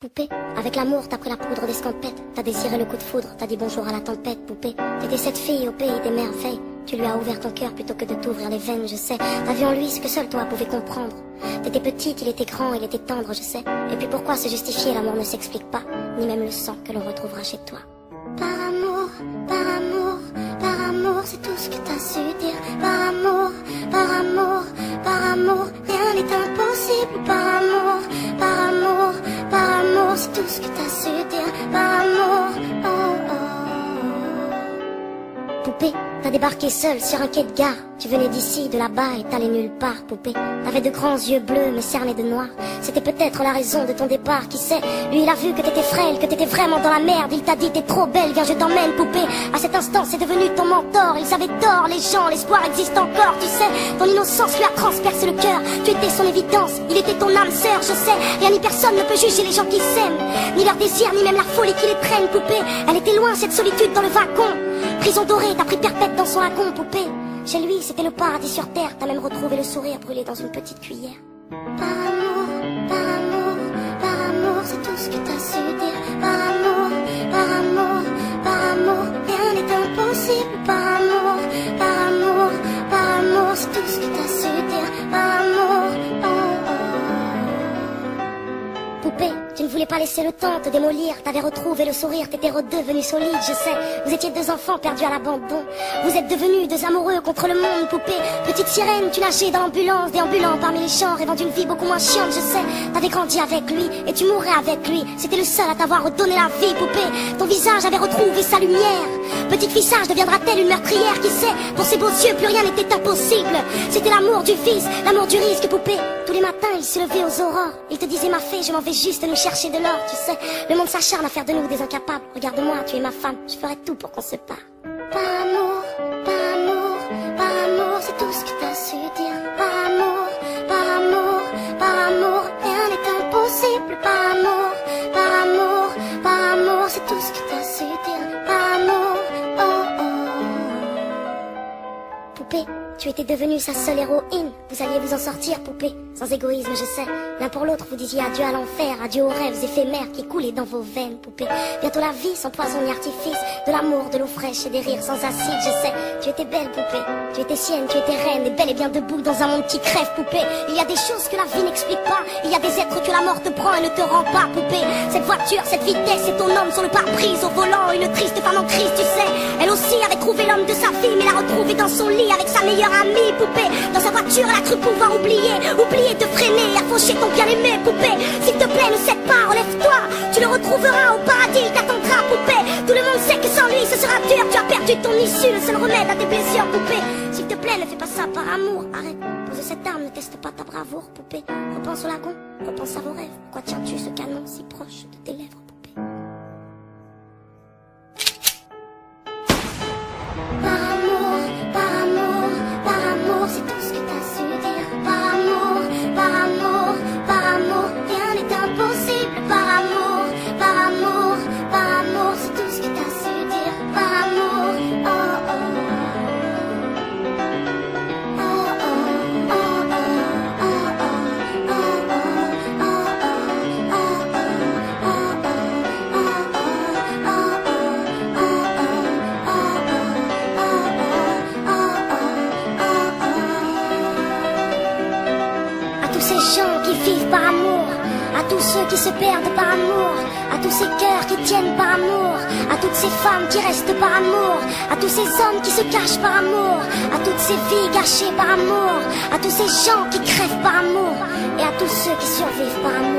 Poupée, avec l'amour t'as pris la poudre d'escampette. T'as désiré le coup de foudre, t'as dit bonjour à la tempête. Poupée, t'étais cette fille au pays des merveilles. Tu lui as ouvert ton cœur plutôt que de t'ouvrir les veines, je sais. T'as vu en lui ce que seul toi pouvais comprendre. T'étais petite, il était grand, il était tendre, je sais. Et puis pourquoi se justifier, l'amour ne s'explique pas. Ni même le sang que l'on retrouvera chez toi. Par amour, par amour, par amour, c'est tout ce que t'as su dire. Par amour, par amour, par amour, rien n'est impossible. Par amour, par amour, par amour, c'est tout ce que t'as su dire. Par amour, oh oh. Poupée, t'as débarqué seule sur un quai de gare. Tu venais d'ici, de là-bas et t'allais nulle part, poupée. T'avais de grands yeux bleus mais cernés de noir. C'était peut-être la raison de ton départ, qui sait. Lui il a vu que t'étais frêle, que t'étais vraiment dans la merde. Il t'a dit t'es trop belle, viens je t'emmène, poupée. À cet instant c'est devenu ton mentor. Ils avaient tort, les gens, l'espoir existe encore, tu sais. Ton innocence lui a transpercé le cœur. Tu étais son évidence, il était ton âme sœur, je sais. Rien ni personne ne peut juger les gens qui s'aiment. Ni leur désir, ni même la folie qui les traîne, poupée. Elle était loin cette solitude dans le vacon. Prison dorée, t'as pris perpète dans son lagon, poupée. Chez lui, c'était le paradis sur terre. T'as même retrouvé le sourire brûlé dans une petite cuillère. Par amour, par amour, par amour, c'est tout ce que t'as su dire. Par amour, par amour, par amour, rien n'est impossible. Par amour, par amour, par amour, c'est tout ce que t'as su dire. Par amour, oh oh. Poupée, tu ne voulais pas laisser le temps te démolir. T'avais retrouvé le sourire, t'étais redevenu solide, je sais. Vous étiez deux enfants perdus à l'abandon. Vous êtes devenus deux amoureux contre le monde, poupée. Petite sirène, tu nageais dans l'ambulance, déambulant parmi les champs, rêvant d'une vie beaucoup moins chiante, je sais. T'avais grandi avec lui et tu mourrais avec lui. C'était le seul à t'avoir redonné la vie, poupée. Ton visage avait retrouvé sa lumière. Petite fille sage deviendra-t-elle une meurtrière, qui sait? Pour ses beaux yeux, plus rien n'était impossible. C'était l'amour du vice, l'amour du risque, poupée. Tous les matins, il se levait aux aurores. Il te disait ma fée, je m'en vais juste nous chercher de l'or, tu sais. Le monde s'acharne à faire de nous des incapables. Regarde-moi, tu es ma femme, je ferai tout pour qu'on se parle. Par amour, par amour, par amour, c'est tout ce que t'as su dire. Par amour, par amour, par amour, rien n'est impossible. Par amour, par amour, par amour, c'est tout ce que t'as su dire. Par amour, oh oh. Poupée, tu étais devenue sa seule héroïne. Vous alliez vous en sortir, poupée, sans égoïsme, je sais. L'un pour l'autre, vous disiez adieu à l'enfer, adieu aux rêves éphémères qui coulaient dans vos veines, poupée. Bientôt la vie sans poison ni artifice, de l'amour, de l'eau fraîche et des rires sans acide, je sais. Tu étais belle, poupée, tu étais sienne, tu étais reine, et belle et bien debout dans un monde qui crève, poupée. Il y a des choses que la vie n'explique pas, il y a des êtres que la mort te prend et ne te rend pas, poupée. Cette voiture, cette vitesse, c'est ton homme sur le pare-brise, au volant, une triste femme en crise, tu sais. Elle aussi avait trouvé l'homme de sa vie, mais l'a retrouvé dans son lit avec sa meilleure amie, poupée. Dans sa voiture, elle a cru pouvoir oublier de freiner, à faucher ton bien-aimé, poupée. S'il te plaît, ne cède pas, relève-toi. Tu le retrouveras au paradis, il t'attendra, poupée. Tout le monde sait que sans lui, ce sera dur. Tu as perdu ton issue, le seul remède à tes blessures, poupée. S'il te plaît, ne fais pas ça par amour. Arrête, pose cette arme, ne teste pas ta bravoure, poupée. Repense au lagon, repense à vos rêves. Pourquoi tiens-tu ce canon si proche de tes lèvres, poupée? Par amour, par amour, par amour, c'est tout ce que t'as su dire. Par amour, par amour, par amour, rien n'est impossible. Par amour, par amour, par amour, c'est tout ce que t'as su dire. Par amour, oh oh. Oh oh, oh oh, oh oh, oh oh, oh oh, oh À tous ces gens qui vivent par amour, à tous ceux qui se perdent par amour, à tous ces cœurs qui tiennent par amour, à toutes ces femmes qui restent par amour, à tous ces hommes qui se cachent par amour, à toutes ces vies gâchées par amour, à tous ces gens qui crèvent par amour, et à tous ceux qui survivent par amour.